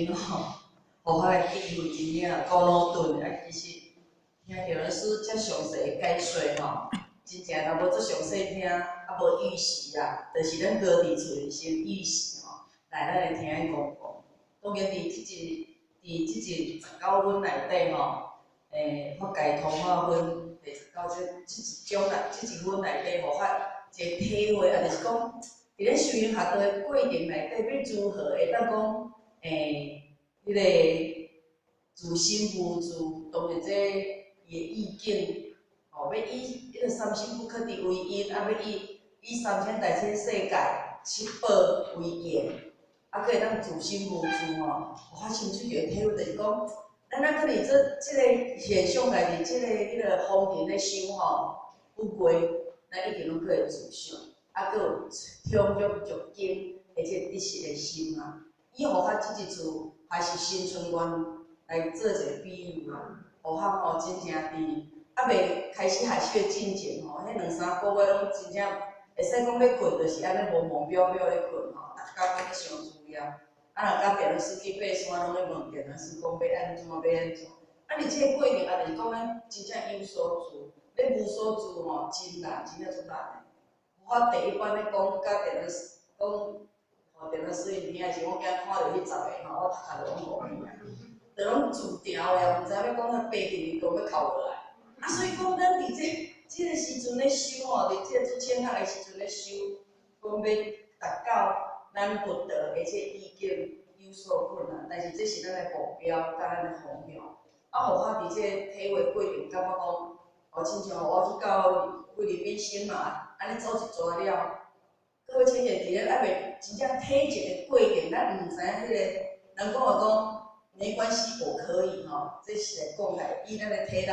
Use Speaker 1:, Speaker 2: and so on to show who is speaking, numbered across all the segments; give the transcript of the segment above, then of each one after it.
Speaker 1: 金吼，互我的地位真正高脑顿啊！其实听着老师遮详细的解说吼，真正若无做详细听，啊无预习啊，就是咱高伫厝里先预习吼，来咱来听伊讲讲。当然伫即19分内底吼，法界通化分第19即一分内底，互我一个体会啊，就是讲。伫咧修行学道的过程内底，要如何会当讲迄个自心无自，当然这伊的意境，要以迄个三心不可得为因，要以三千大千世界七宝为缘，搁会当自心无自吼。我深处就会体会，就是讲，咱可能即个现象内伫迄个风尘咧修吼，不归，咱一定拢可会自想。搁有充足足精，而且得实的心啊！伊互较即一次还是新春愿来做一个比喻啊，互较吼真正伫未开始学习的进前吼，迄2、3个月拢真正会使讲要困，就是安尼懵懵表表咧困吼，逐工拢咧想资料。若甲电脑师去爬山，拢咧问电脑师讲要安怎。伫即个过程啊，就是讲咱真正有所住，要无所住吼，真难，真正足难的。我第一班咧讲，甲电脑师讲，互电脑师因听的时，我惊看到迄10个吼，我头壳就拢无去啊，就拢自调的，毋知要讲遐爬进去，都要哭落来。啊，所以讲咱伫即个时阵咧修吼，伫即个做浅学的时阵咧修，讲要达到咱佛道，而且意境有所困难，但是这是咱的目标，甲咱的方向。啊，互我伫即个体会过程，感觉讲，亲像我去到菲律宾新马。安尼走一逝了，各位亲戚伫咱还袂真正体验的过程，咱毋知影迄个人讲讲没关系，我可以吼，这是来讲来以咱的体力，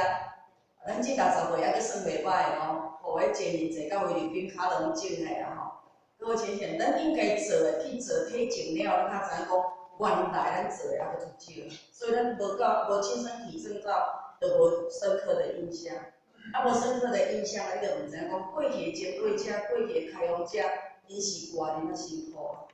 Speaker 1: 咱即60岁还阁算袂歹吼，互迄前年坐到菲律宾卡拢种的啊吼。各位亲戚，咱应该做的去做体验了，咱才知影讲原来咱做的还阁足少，所以咱无亲身体证到，就无深刻的印象。啊，无深刻的印象，你就毋知影讲过去的前辈者、过去的开发者，因是偌尔辛苦啊！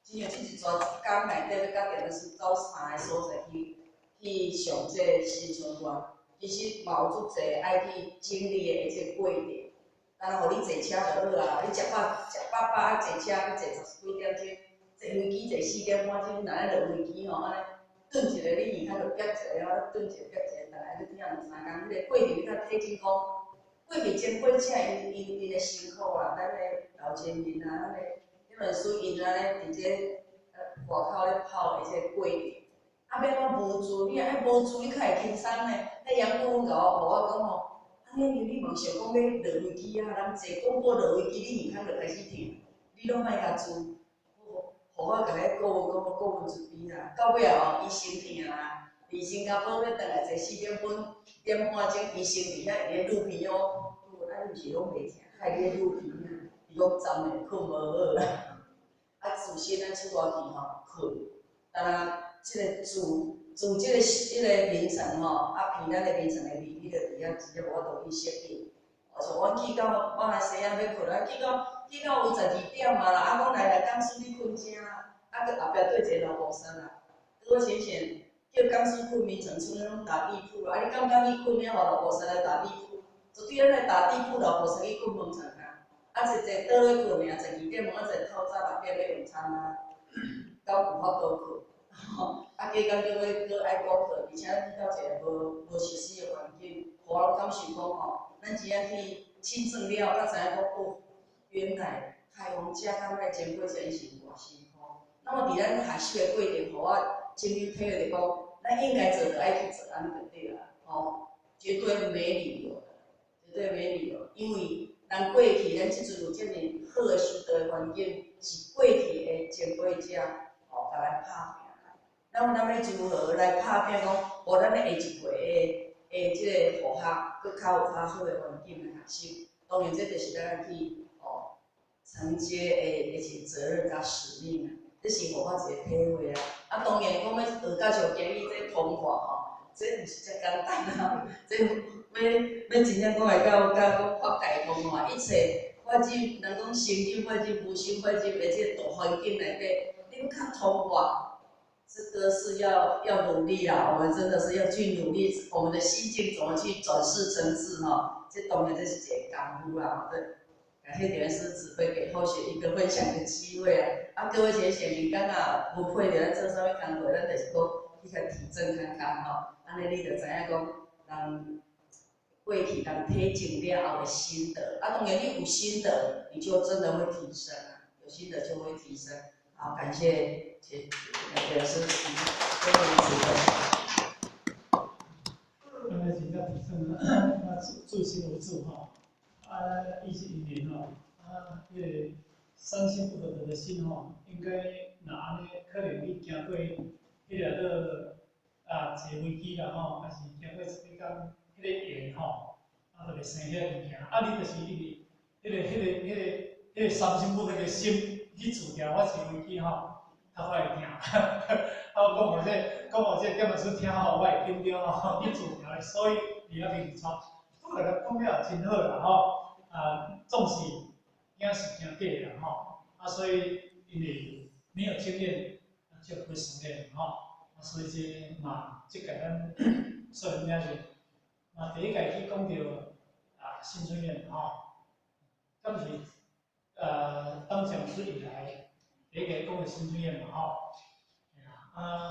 Speaker 1: 真像即一桩工内底要甲电脑师到3个所在去上这个新春愿，其实嘛有足侪爱去经历的这个过程。当然，互你坐车就好啊，你食饱啊，坐车去坐10几点钟，坐飞机坐4点半钟，若咧落飞机吼，安尼顿一个你耳孔就憋一个啊，顿一个憋一个，大概你听2、3工，迄个过程你较体证讲，过去前辈者因的辛苦啦，咱的老前人啊，咱的迄本书因安尼伫这外口咧跑的这个过程，啊，要怎无助？你若爱无助，你较会轻松呢。迄杨顾问甲我讲吼，安尼你妄想讲要落飞机啊，人坐广播落飞机，你耳孔就开始痛，你拢莫甲做。互我甲迄顾问一边啦，到尾啊吼，伊生病啦，伫新加坡要转来坐4点半钟，医生伫遐咧录片哦，你毋是拢袂听，害你录片啊？伊讲昨暝困无好啦，啊自身咱出外去吼困，当然即个自即个眠床吼，啊鼻咱的眠床的味，你着伫遐真正无法度去适应。像阮去到我若细仔要困啊，去到有12点啊啦，啊，讲来讲师你困醒啊，啊，佮后壁对一个老菩萨啦，我先叫讲师困眠床，剩拢打地铺啊，你敢你困了，互老菩萨来打地铺？绝对咱来打地铺，老菩萨去困眠床啊，啊，坐倒咧困尔，12点半，啊，坐透早6点要用餐啊，到有法度困，吼，啊，加工叫爱顾客，而且去到一个无熟悉的环境，互我感受讲吼，咱真正去亲证了，才知影讲哦。原来开放者甲咱的前辈者伊是偌辛苦。那么伫咱学习的过程，互我深入体会着讲，咱应该做就爱去做，安尼就对啦。吼，绝对没理由的，绝对没理由。因为咱过去咱即阵有遮尔好的修道的环境，是过去的前辈者吼甲咱拍拼来。咱要如何来拍拼？讲，互咱的下一辈的即个学校，搁较有较好的环境来学习。当然，这就是咱去。承接的一个责任甲使命啊，这是互我一个体会啊。啊，当然讲要学到像今日这通话吼，这毋是遮简单啊。这要真正讲会到法界通话，一切法境，人讲心境法境、无心法境的这个大环境内底，你要较通话，这个是要努力啦，我们真的是要去努力，我们的心境怎么去转世成智哈，这当然这是一个功夫啦，对。感谢点师指挥给后学一个分享的机会啊！啊，各位学姐，你刚啊不配的在做啥物工作，咱就是讲去甲提振看看吼，安尼你就知影讲，人过去人体证了后的心得，啊，当然你有心得，你就真的会提升啊，有心得就会提升。好，感谢点师指挥。
Speaker 2: 刚才请教提升了，那助心无助哈，意是因为吼，迄个三心不可得的心吼，应该若安尼，可能你经过迄个个一个危机啦吼，还是经过一工迄个缘吼，就会生迄个物件。你就是迄个三心不可的心去除掉，我是危机吼，较快会听。讲我这点么是听好，我会紧张吼，去除掉，所以你要明错。不过讲了真好啦吼，总是影是惊假啦吼，所以因为没有经验，就不会熟练吼，所以这嘛，即个咱说人家是，第一届去讲到新春宴吼，咁是当讲师以来第一届讲的新春宴嘛吼。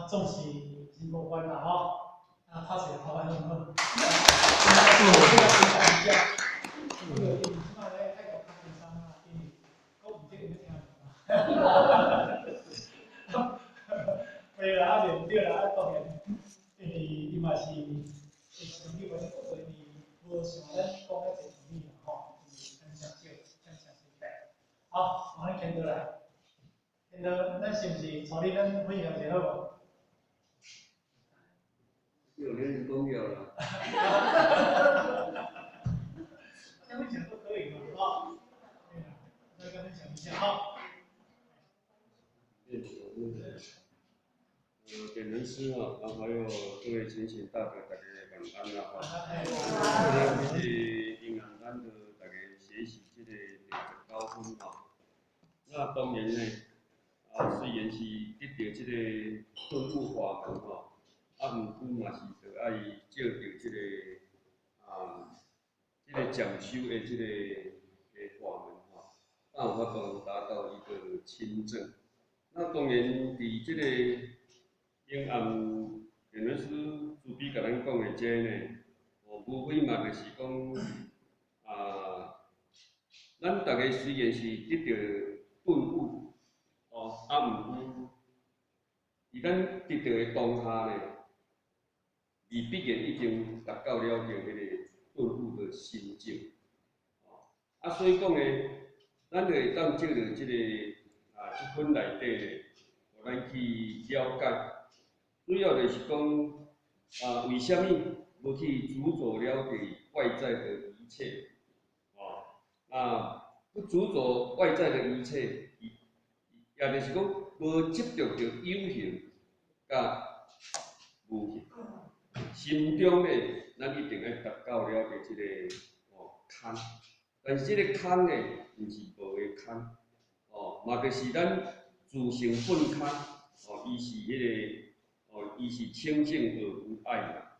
Speaker 2: 总是真无关啦吼，拍摄头发很好。这个分享一下，这个即摆咧泰国拍电商啊，因为我唔知你要听无。对啦，对对啦，当然，因为伊嘛是会成立或者所以无像咱讲遐侪成立啦吼，很少少，很少少白。好，我们见到啦。咱是不是找你咱分享一下好无？
Speaker 3: 有人公有了。
Speaker 2: 分享都可以嘛，啊，对啊，大家分享一下啊。
Speaker 3: 点人师啊，然后还有各位亲戚大哥大家晚安啦哈。就是因为咱就大家学习这个69分哈，那当然呢。虽然是得到这个顿悟法门吼，毋过嘛是着爱照着这个这个讲修的这个法门吼，才有法度达到一个清正。那当然，伫这个阴暗点老师主笔甲咱讲的这呢，无非嘛就是讲咱大家虽然是得到顿悟。毋过，伫咱得到的当下呢，伊必然已经达到了迄个顿悟的心境。所以讲呢，咱就会当借着这个这份内底呢，互咱去了解。主要就是讲为什么无去执着了解外在的一切？不执着外在的一切。也就是讲，无执着着有形甲无形，心中呢，咱一定要达到了的这个空。但是这个空呢，毋是无的空，嘛就是咱自性本空，伊是迄个，伊是清净而无碍啦，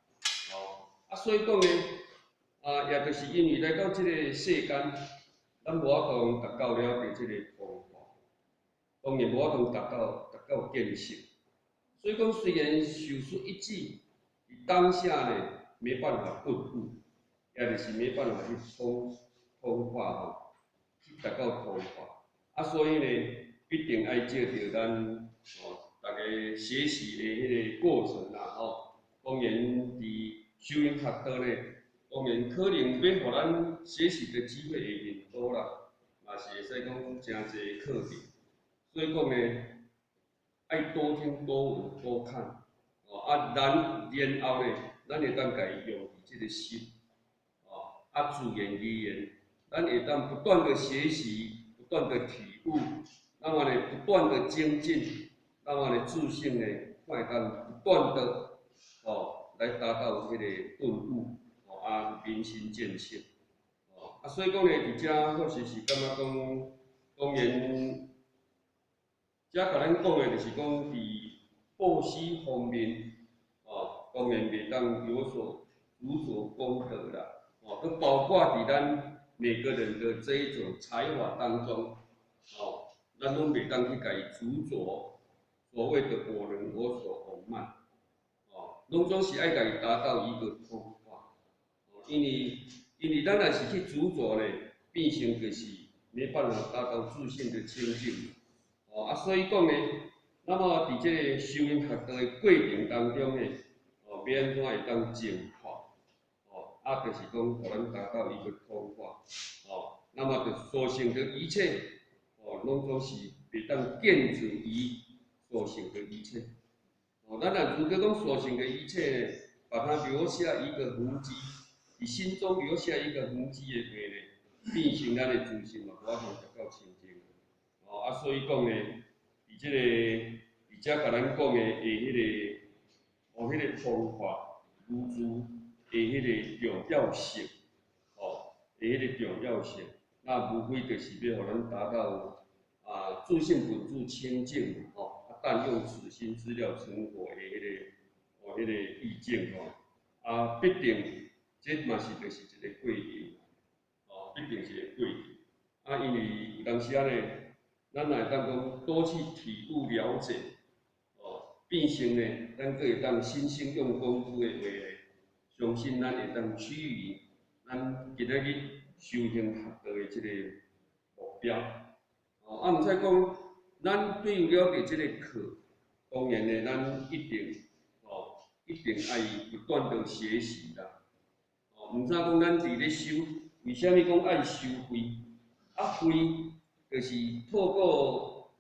Speaker 3: 所以讲呢，也就是因为来到这个世间，咱无法度达到了的这个空。当然无法度达到见性，所以讲虽然受出一记，当下呢没办法顿悟，也就是没办法去通化去达到通化。所以呢，必定爱借着咱大家学习的迄个过程啦当然伫修行学道呢，当然可能要互咱学习的机会会很多啦，也是会使讲真侪课程。所以讲呢，爱多听多闻多看，然后呢，咱会当家己用伫这个心，自言语言，咱会当不断的学习，不断的体悟，那么呢，不断的精进，那么呢，自信呢，会当不断的来达到这个顿悟，明心见性，所以讲呢，伫遮确实是感觉讲，当然。遮甲咱讲的就是讲，伫布施方面，当然袂当有所有所功德啦，都包括伫咱每个人的这一种才华当中，咱拢袂当去甲伊执着所谓的我能我所我慢，拢总是爱甲伊达到一个通化，因为咱若是去执着呢，变成就是没办法达到自信的清净，所以讲呢，那么伫这个修行学道的过程当中呢，要安怎会当净化，就是讲，互咱达到一个通化，那么就所行的一切，拢总是袂当见准于所行的一切，咱若如果讲所行的一切呢，把它留下一个痕迹，你心中留下一个痕迹的话呢，变成咱的自信嘛，无法通达到清净，所以讲呢，伫这个，伫遮甲咱讲的迄个，迄个方法、语句的迄个重要性，的迄个重要性，那无非就是要互咱达到自信本自清净，但用此心资料成佛的迄个意境，必定这嘛是就是一个过程，必定是一个过程，因为有当时呢，咱若会当讲多去体悟了解，变成呢，咱个会当心性用功夫的话呢，相信咱会当趋于咱今仔日修行学道的这个目标。毋使讲，咱对于了解这个课，当然呢，咱一定爱不断的学习啦。毋啥讲咱伫咧修，为虾米讲爱收费？费就是透过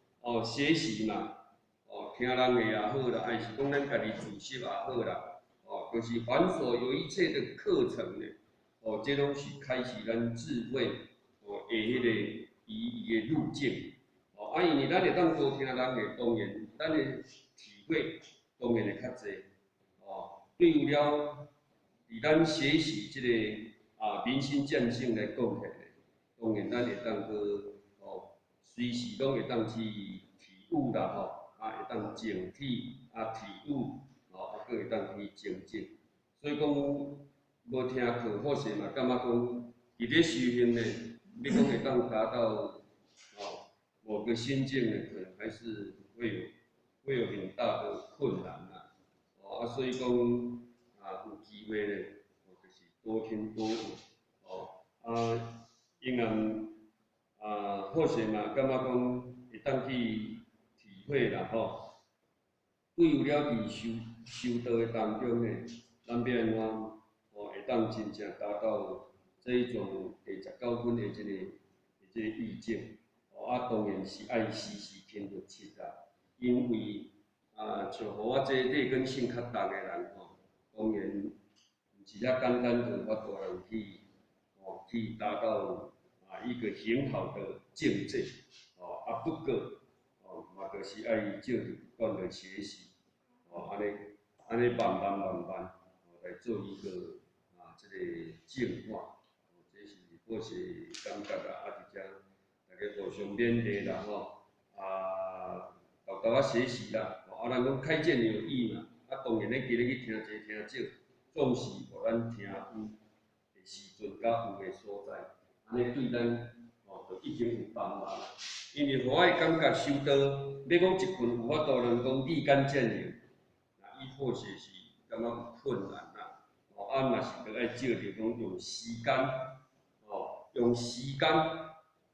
Speaker 3: 学习嘛。听人的也好啦，还是讲咱家己自习也好啦，就是凡所有一切的课程呢，这拢是开启咱智慧的迄个伊的路径，因为咱会当多听人的，当然咱的体会当然会较济，对于了伫咱学习这个明心见性来讲起来，当然咱会当去随时拢会当去体悟啦，会当静体体悟，佫会当去精进。所以讲，无听课或是嘛，感觉讲伫咧修行呢，要讲会当达到某个心境呢，可能还是会有很大的困难啦。所以讲有机会呢，就是多听多闻，因人或是嘛，感觉讲会当去体会啦，对于了伫修道的当中呢，咱要安怎会当真正达到这一种第19分的这个意境，当然是爱时时听得切啦，因为像我这劣根性较重的人当然毋是遐简单就法度人去达到一个很好的境界，不过嘛就是爱照着不断的学习，安尼慢慢来做一个这个净化，这是我是感觉啦，伫遮大家互相勉励啦，豆豆学习啦，咱讲开见有益嘛，当然咧今日去听济听少，总是互咱听有的时阵甲有的所在，安尼对咱就已经有帮忙啦。因为我的感觉修道，要讲一群有法度人讲立竿见影，伊或许是感觉有困难啦，嘛是着爱照着讲用时间，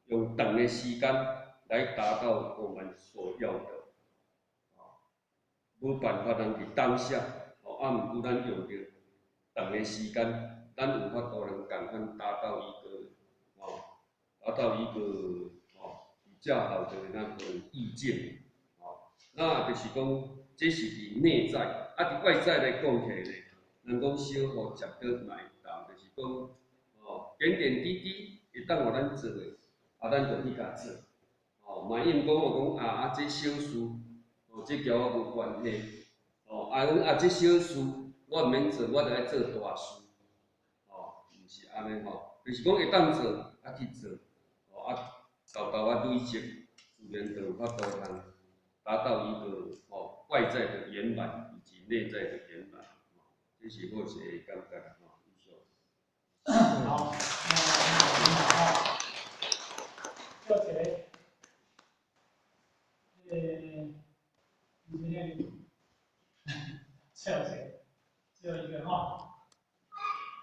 Speaker 3: 用长的时间来达到我们所要的，无办法通伫当下，毋过咱用着长的时间，咱有法度能共款达到一个比较好的那个意境，那就是讲，这是伫内在，伫外在来讲起来呢，咱讲小互食果嘛会当，就是讲，点点滴滴会当互咱做的，咱就去甲做，嘛因讲讲这小事，这交我无关系，这小事我毋免做，我着爱做大事，毋是安尼就是讲会当做去做，豆豆累积，自然就有法度通达到一个外在的圆满以及内在的圆满，这是好些感觉吼，以上。
Speaker 2: 好，好，叫谁？你今天叫谁？只有一个哈。